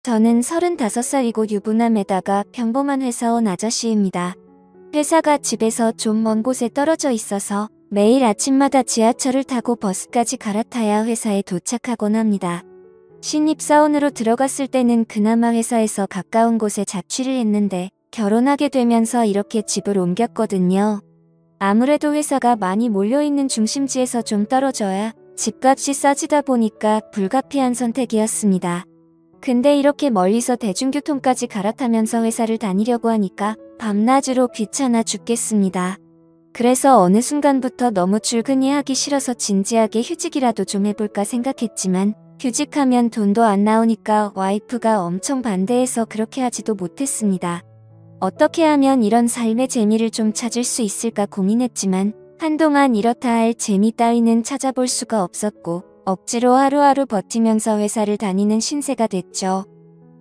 저는 35살이고 유부남에다가 평범한 회사원 아저씨입니다. 회사가 집에서 좀 먼 곳에 떨어져 있어서 매일 아침마다 지하철을 타고 버스까지 갈아타야 회사에 도착하곤 합니다. 신입사원으로 들어갔을 때는 그나마 회사에서 가까운 곳에 자취를 했는데 결혼하게 되면서 이렇게 집을 옮겼거든요. 아무래도 회사가 많이 몰려있는 중심지에서 좀 떨어져야 집값이 싸지다 보니까 불가피한 선택이었습니다. 근데 이렇게 멀리서 대중교통까지 갈아타면서 회사를 다니려고 하니까 밤낮으로 귀찮아 죽겠습니다. 그래서 어느 순간부터 너무 출근이 하기 싫어서 진지하게 휴직이라도 좀 해볼까 생각했지만 휴직하면 돈도 안 나오니까 와이프가 엄청 반대해서 그렇게 하지도 못했습니다. 어떻게 하면 이런 삶의 재미를 좀 찾을 수 있을까 고민했지만 한동안 이렇다 할 재미 따위는 찾아볼 수가 없었고 억지로 하루하루 버티면서 회사를 다니는 신세가 됐죠.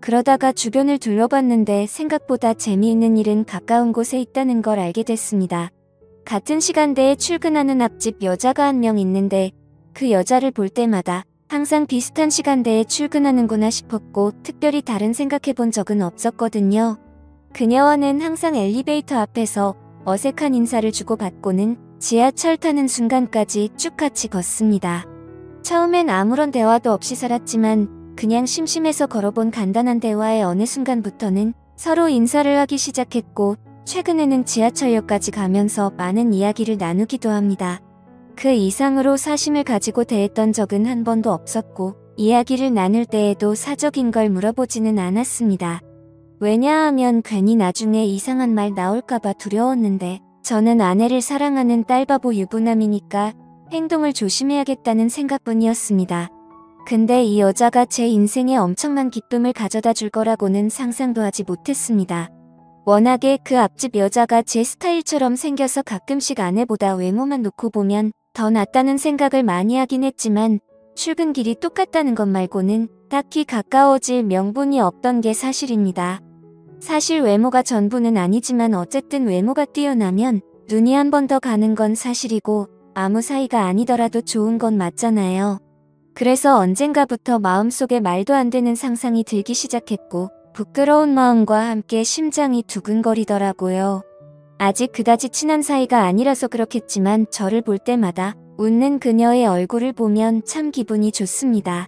그러다가 주변을 둘러봤는데 생각보다 재미있는 일은 가까운 곳에 있다는 걸 알게 됐습니다. 같은 시간대에 출근하는 앞집 여자가 한 명 있는데 그 여자를 볼 때마다 항상 비슷한 시간대에 출근하는구나 싶었고 특별히 다른 생각해본 적은 없었거든요. 그녀와는 항상 엘리베이터 앞에서 어색한 인사를 주고받고는 지하철 타는 순간까지 쭉 같이 걷습니다. 처음엔 아무런 대화도 없이 살았지만 그냥 심심해서 걸어본 간단한 대화의 어느 순간부터는 서로 인사를 하기 시작했고 최근에는 지하철역까지 가면서 많은 이야기를 나누기도 합니다. 그 이상으로 사심을 가지고 대했던 적은 한 번도 없었고 이야기를 나눌 때에도 사적인 걸 물어보지는 않았습니다. 왜냐하면 괜히 나중에 이상한 말 나올까봐 두려웠는데 저는 아내를 사랑하는 딸바보 유부남이니까 행동을 조심해야겠다는 생각뿐이었습니다. 근데 이 여자가 제 인생에 엄청난 기쁨을 가져다 줄 거라고는 상상도 하지 못했습니다. 워낙에 그 앞집 여자가 제 스타일처럼 생겨서 가끔씩 아내보다 외모만 놓고 보면 더 낫다는 생각을 많이 하긴 했지만 출근길이 똑같다는 것 말고는 딱히 가까워질 명분이 없던 게 사실입니다. 사실 외모가 전부는 아니지만 어쨌든 외모가 뛰어나면 눈이 한 번 더 가는 건 사실이고 아무 사이가 아니더라도 좋은 건 맞잖아요. 그래서 언젠가부터 마음속에 말도 안 되는 상상이 들기 시작했고 부끄러운 마음과 함께 심장이 두근거리더라고요. 아직 그다지 친한 사이가 아니라서 그렇겠지만 저를 볼 때마다 웃는 그녀의 얼굴을 보면 참 기분이 좋습니다.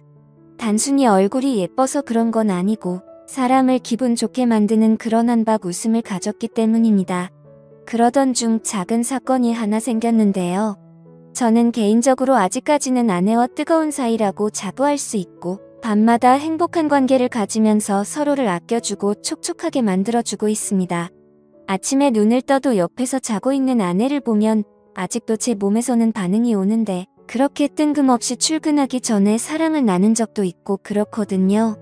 단순히 얼굴이 예뻐서 그런 건 아니고 사람을 기분 좋게 만드는 그런 한박 웃음을 가졌기 때문입니다. 그러던 중 작은 사건이 하나 생겼는데요. 저는 개인적으로 아직까지는 아내와 뜨거운 사이라고 자부할 수 있고 밤마다 행복한 관계를 가지면서 서로를 아껴주고 촉촉하게 만들어주고 있습니다. 아침에 눈을 떠도 옆에서 자고 있는 아내를 보면 아직도 제 몸에서는 반응이 오는데 그렇게 뜬금없이 출근하기 전에 사랑을 나눈 적도 있고 그렇거든요.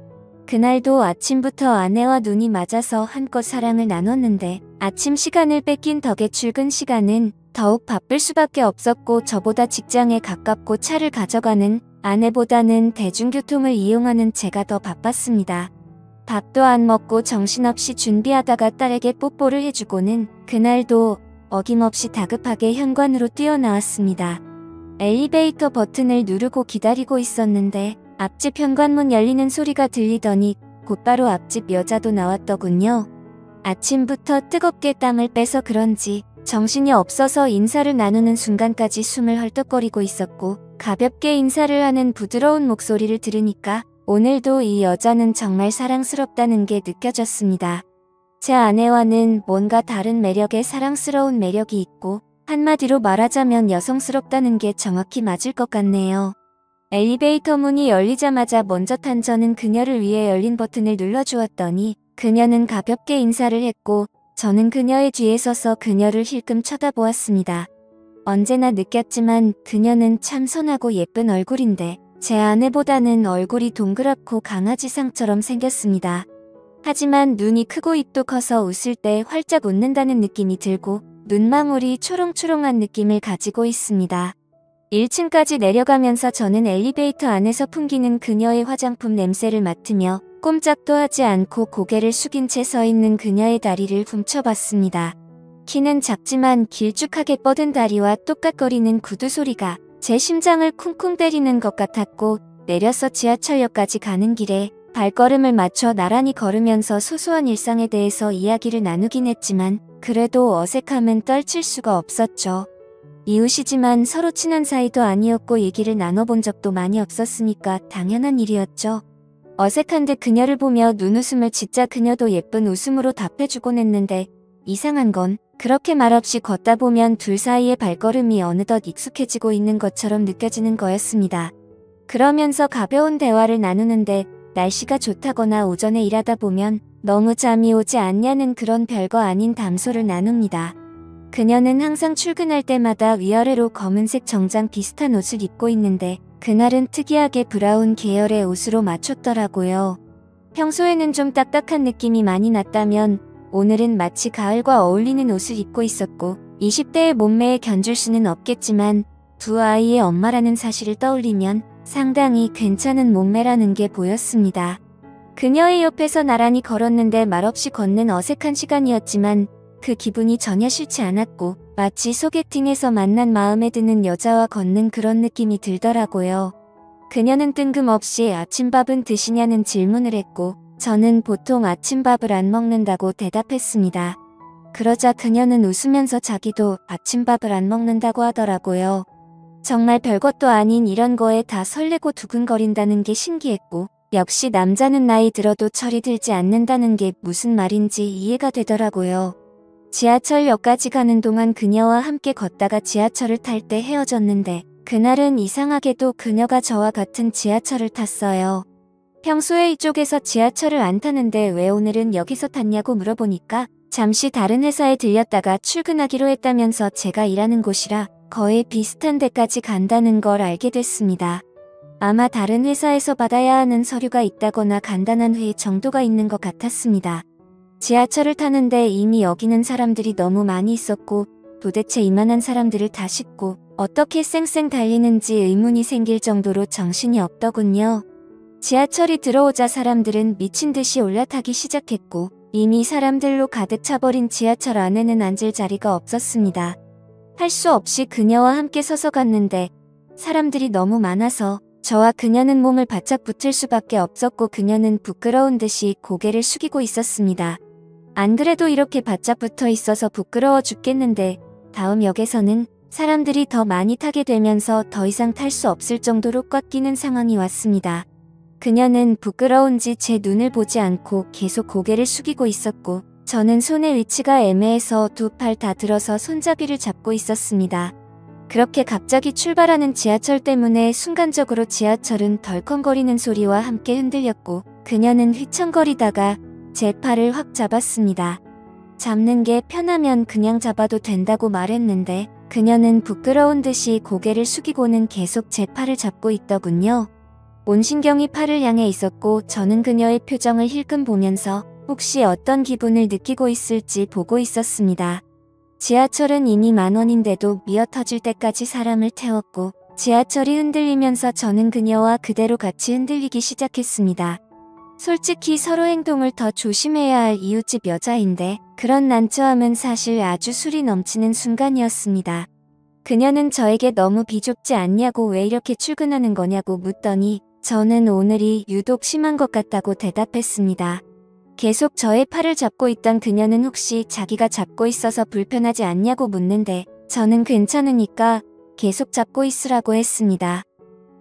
그날도 아침부터 아내와 눈이 맞아서 한껏 사랑을 나눴는데 아침 시간을 뺏긴 덕에 출근 시간은 더욱 바쁠 수밖에 없었고 저보다 직장에 가깝고 차를 가져가는 아내보다는 대중교통을 이용하는 제가 더 바빴습니다. 밥도 안 먹고 정신없이 준비하다가 딸에게 뽀뽀를 해주고는 그날도 어김없이 다급하게 현관으로 뛰어나왔습니다. 엘리베이터 버튼을 누르고 기다리고 있었는데 앞집 현관문 열리는 소리가 들리더니 곧바로 앞집 여자도 나왔더군요. 아침부터 뜨겁게 땀을 빼서 그런지 정신이 없어서 인사를 나누는 순간까지 숨을 헐떡거리고 있었고 가볍게 인사를 하는 부드러운 목소리를 들으니까 오늘도 이 여자는 정말 사랑스럽다는 게 느껴졌습니다. 제 아내와는 뭔가 다른 매력의 사랑스러운 매력이 있고 한마디로 말하자면 여성스럽다는 게 정확히 맞을 것 같네요. 엘리베이터 문이 열리자마자 먼저 탄 저는 그녀를 위해 열린 버튼을 눌러주었더니 그녀는 가볍게 인사를 했고 저는 그녀의 뒤에 서서 그녀를 힐끔 쳐다보았습니다. 언제나 느꼈지만 그녀는 참 선하고 예쁜 얼굴인데 제 아내보다는 얼굴이 동그랗고 강아지상처럼 생겼습니다. 하지만 눈이 크고 입도 커서 웃을 때 활짝 웃는다는 느낌이 들고 눈망울이 초롱초롱한 느낌을 가지고 있습니다. 1층까지 내려가면서 저는 엘리베이터 안에서 풍기는 그녀의 화장품 냄새를 맡으며 꼼짝도 하지 않고 고개를 숙인 채 서 있는 그녀의 다리를 훔쳐봤습니다. 키는 작지만 길쭉하게 뻗은 다리와 똑같거리는 구두 소리가 제 심장을 쿵쿵 때리는 것 같았고 내려서 지하철역까지 가는 길에 발걸음을 맞춰 나란히 걸으면서 소소한 일상에 대해서 이야기를 나누긴 했지만 그래도 어색함은 떨칠 수가 없었죠. 이웃이지만 서로 친한 사이도 아니었고 얘기를 나눠본 적도 많이 없었으니까 당연한 일이었죠. 어색한데 그녀를 보며 눈웃음을 짓자 그녀도 예쁜 웃음으로 답해주곤 했는데 이상한 건 그렇게 말없이 걷다 보면 둘 사이의 발걸음이 어느덧 익숙해지고 있는 것처럼 느껴지는 거였습니다. 그러면서 가벼운 대화를 나누는데 날씨가 좋다거나 오전에 일하다 보면 너무 잠이 오지 않냐는 그런 별거 아닌 담소를 나눕니다. 그녀는 항상 출근할 때마다 위아래로 검은색 정장 비슷한 옷을 입고 있는데 그날은 특이하게 브라운 계열의 옷으로 맞췄더라고요. 평소에는 좀 딱딱한 느낌이 많이 났다면 오늘은 마치 가을과 어울리는 옷을 입고 있었고 20대의 몸매에 견줄 수는 없겠지만 두 아이의 엄마라는 사실을 떠올리면 상당히 괜찮은 몸매라는 게 보였습니다. 그녀의 옆에서 나란히 걸었는데 말없이 걷는 어색한 시간이었지만 그 기분이 전혀 싫지 않았고 마치 소개팅에서 만난 마음에 드는 여자와 걷는 그런 느낌이 들더라고요. 그녀는 뜬금없이 아침밥은 드시냐는 질문을 했고 저는 보통 아침밥을 안 먹는다고 대답했습니다. 그러자 그녀는 웃으면서 자기도 아침밥을 안 먹는다고 하더라고요. 정말 별것도 아닌 이런 거에 다 설레고 두근거린다는 게 신기했고 역시 남자는 나이 들어도 철이 들지 않는다는 게 무슨 말인지 이해가 되더라고요. 지하철역까지 가는 동안 그녀와 함께 걷다가 지하철을 탈 때 헤어졌는데 그날은 이상하게도 그녀가 저와 같은 지하철을 탔어요. 평소에 이쪽에서 지하철을 안 타는데 왜 오늘은 여기서 탔냐고 물어보니까 잠시 다른 회사에 들렸다가 출근하기로 했다면서 제가 일하는 곳이라 거의 비슷한 데까지 간다는 걸 알게 됐습니다. 아마 다른 회사에서 받아야 하는 서류가 있다거나 간단한 회의 정도가 있는 것 같았습니다. 지하철을 타는데 이미 여기는 사람들이 너무 많이 있었고 도대체 이만한 사람들을 다 싣고 어떻게 쌩쌩 달리는지 의문이 생길 정도로 정신이 없더군요. 지하철이 들어오자 사람들은 미친 듯이 올라타기 시작했고 이미 사람들로 가득 차버린 지하철 안에는 앉을 자리가 없었습니다. 할 수 없이 그녀와 함께 서서 갔는데 사람들이 너무 많아서 저와 그녀는 몸을 바짝 붙을 수밖에 없었고 그녀는 부끄러운 듯이 고개를 숙이고 있었습니다. 안 그래도 이렇게 바짝 붙어 있어서 부끄러워 죽겠는데 다음 역에서는 사람들이 더 많이 타게 되면서 더 이상 탈 수 없을 정도로 꽉 끼는 상황이 왔습니다. 그녀는 부끄러운지 제 눈을 보지 않고 계속 고개를 숙이고 있었고 저는 손의 위치가 애매해서 두 팔 다 들어서 손잡이를 잡고 있었습니다. 그렇게 갑자기 출발하는 지하철 때문에 순간적으로 지하철은 덜컹거리는 소리와 함께 흔들렸고 그녀는 휘청거리다가 제 팔을 확 잡았습니다. 잡는 게 편하면 그냥 잡아도 된다고 말했는데 그녀는 부끄러운 듯이 고개를 숙이고는 계속 제 팔을 잡고 있더군요. 온 신경이 팔을 향해 있었고 저는 그녀의 표정을 힐끔 보면서 혹시 어떤 기분을 느끼고 있을지 보고 있었습니다. 지하철은 이미 10,000원인데도 미어터질 때까지 사람을 태웠고 지하철이 흔들리면서 저는 그녀와 그대로 같이 흔들리기 시작했습니다. 솔직히 서로 행동을 더 조심해야 할 이웃집 여자인데 그런 난처함은 사실 아주 술이 넘치는 순간이었습니다. 그녀는 저에게 너무 비좁지 않냐고 왜 이렇게 출근하는 거냐고 묻더니 저는 오늘이 유독 심한 것 같다고 대답했습니다. 계속 저의 팔을 잡고 있던 그녀는 혹시 자기가 잡고 있어서 불편하지 않냐고 묻는데 저는 괜찮으니까 계속 잡고 있으라고 했습니다.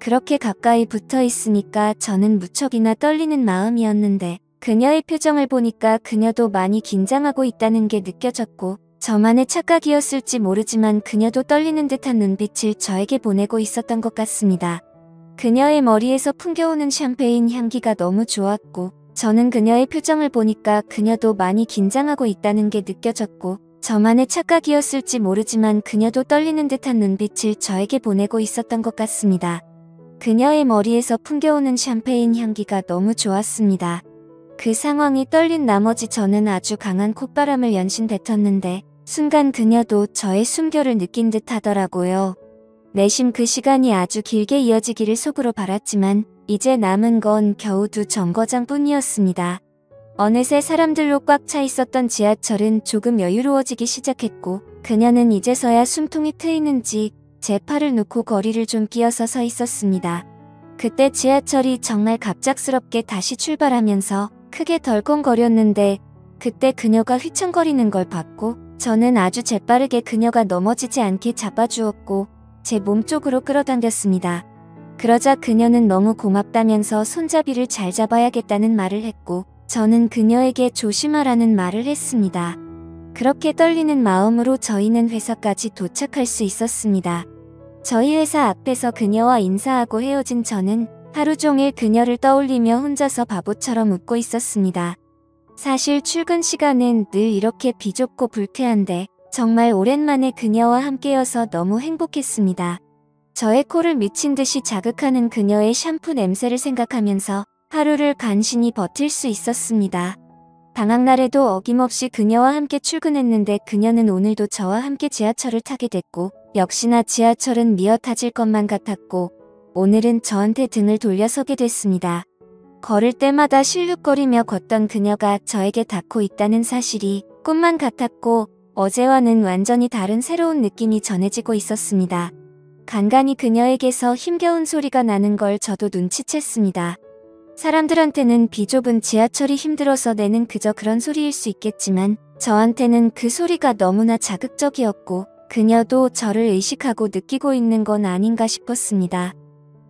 그렇게 가까이 붙어 있으니까 저는 무척이나 떨리는 마음이었는데 그녀의 표정을 보니까 그녀도 많이 긴장하고 있다는 게 느껴졌고 저만의 착각이었을지 모르지만 그녀도 떨리는 듯한 눈빛을 저에게 보내고 있었던 것 같습니다. 그녀의 머리에서 풍겨오는 샴페인 향기가 너무 좋았고 저는 그녀의 표정을 보니까 그녀도 많이 긴장하고 있다는 게 느껴졌고 저만의 착각이었을지 모르지만 그녀도 떨리는 듯한 눈빛을 저에게 보내고 있었던 것 같습니다. 그녀의 머리에서 풍겨오는 샴페인 향기가 너무 좋았습니다. 그 상황이 떨린 나머지 저는 아주 강한 콧바람을 연신 뱉었는데 순간 그녀도 저의 숨결을 느낀 듯 하더라고요. 내심 그 시간이 아주 길게 이어지기를 속으로 바랐지만 이제 남은 건 겨우 2정거장 뿐이었습니다. 어느새 사람들로 꽉 차 있었던 지하철은 조금 여유로워지기 시작했고 그녀는 이제서야 숨통이 트이는지 제 팔을 놓고 거리를 좀 끼어서 서 있었습니다. 그때 지하철이 정말 갑작스럽게 다시 출발하면서 크게 덜컹거렸는데 그때 그녀가 휘청거리는 걸 봤고 저는 아주 재빠르게 그녀가 넘어지지 않게 잡아주었고 제 몸쪽으로 끌어당겼습니다. 그러자 그녀는 너무 고맙다면서 손잡이를 잘 잡아야겠다는 말을 했고 저는 그녀에게 조심하라는 말을 했습니다. 그렇게 떨리는 마음으로 저희는 회사까지 도착할 수 있었습니다. 저희 회사 앞에서 그녀와 인사하고 헤어진 저는 하루 종일 그녀를 떠올리며 혼자서 바보처럼 웃고 있었습니다. 사실 출근 시간은 늘 이렇게 비좁고 불쾌한데 정말 오랜만에 그녀와 함께여서 너무 행복했습니다. 저의 코를 미친 듯이 자극하는 그녀의 샴푸 냄새를 생각하면서 하루를 간신히 버틸 수 있었습니다. 방학날에도 어김없이 그녀와 함께 출근했는데 그녀는 오늘도 저와 함께 지하철을 타게 됐고 역시나 지하철은 미어 터질 것만 같았고 오늘은 저한테 등을 돌려서게 됐습니다. 걸을 때마다 실룩거리며 걷던 그녀가 저에게 닿고 있다는 사실이 꿈만 같았고 어제와는 완전히 다른 새로운 느낌이 전해지고 있었습니다. 간간히 그녀에게서 힘겨운 소리가 나는 걸 저도 눈치챘습니다. 사람들한테는 비좁은 지하철이 힘들어서 내는 그저 그런 소리일 수 있겠지만 저한테는 그 소리가 너무나 자극적이었고 그녀도 저를 의식하고 느끼고 있는 건 아닌가 싶었습니다.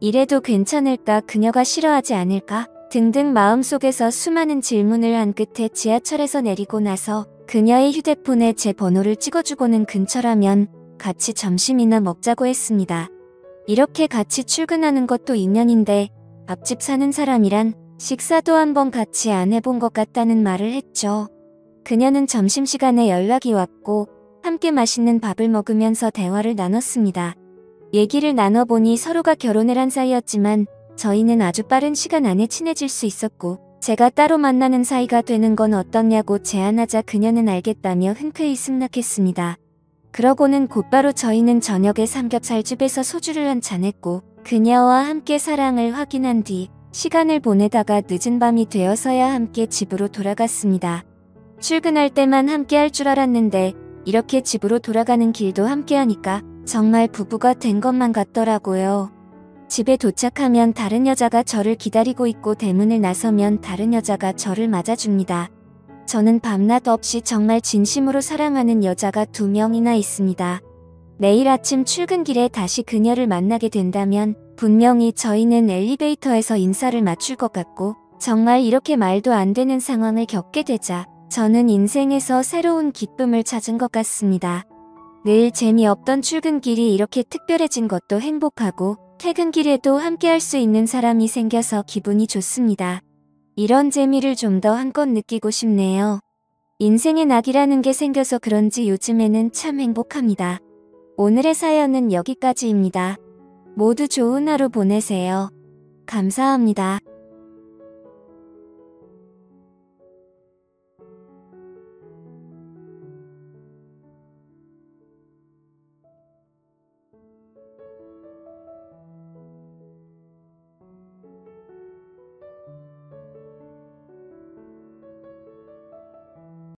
이래도 괜찮을까, 그녀가 싫어하지 않을까 등등 마음속에서 수많은 질문을 한 끝에 지하철에서 내리고 나서 그녀의 휴대폰에 제 번호를 찍어주고는 근처라면 같이 점심이나 먹자고 했습니다. 이렇게 같이 출근하는 것도 인연인데 앞집 사는 사람이란 식사도 한번 같이 안 해본 것 같다는 말을 했죠. 그녀는 점심시간에 연락이 왔고 함께 맛있는 밥을 먹으면서 대화를 나눴습니다. 얘기를 나눠보니 서로가 결혼을 한 사이였지만 저희는 아주 빠른 시간 안에 친해질 수 있었고 제가 따로 만나는 사이가 되는 건 어떻냐고 제안하자 그녀는 알겠다며 흔쾌히 승낙했습니다. 그러고는 곧바로 저희는 저녁에 삼겹살집에서 소주를 한잔 했고 그녀와 함께 사랑을 확인한 뒤 시간을 보내다가 늦은 밤이 되어서야 함께 집으로 돌아갔습니다. 출근할 때만 함께 할 줄 알았는데 이렇게 집으로 돌아가는 길도 함께 하니까 정말 부부가 된 것만 같더라고요. 집에 도착하면 다른 여자가 저를 기다리고 있고 대문을 나서면 다른 여자가 저를 맞아줍니다. 저는 밤낮 없이 정말 진심으로 사랑하는 여자가 2명이나 있습니다. 내일 아침 출근길에 다시 그녀를 만나게 된다면 분명히 저희는 엘리베이터에서 인사를 맞출 것 같고 정말 이렇게 말도 안 되는 상황을 겪게 되자 저는 인생에서 새로운 기쁨을 찾은 것 같습니다. 늘 재미없던 출근길이 이렇게 특별해진 것도 행복하고 퇴근길에도 함께 할 수 있는 사람이 생겨서 기분이 좋습니다. 이런 재미를 좀 더 한껏 느끼고 싶네요. 인생의 낙이라는 게 생겨서 그런지 요즘에는 참 행복합니다. 오늘의 사연은 여기까지입니다. 모두 좋은 하루 보내세요. 감사합니다.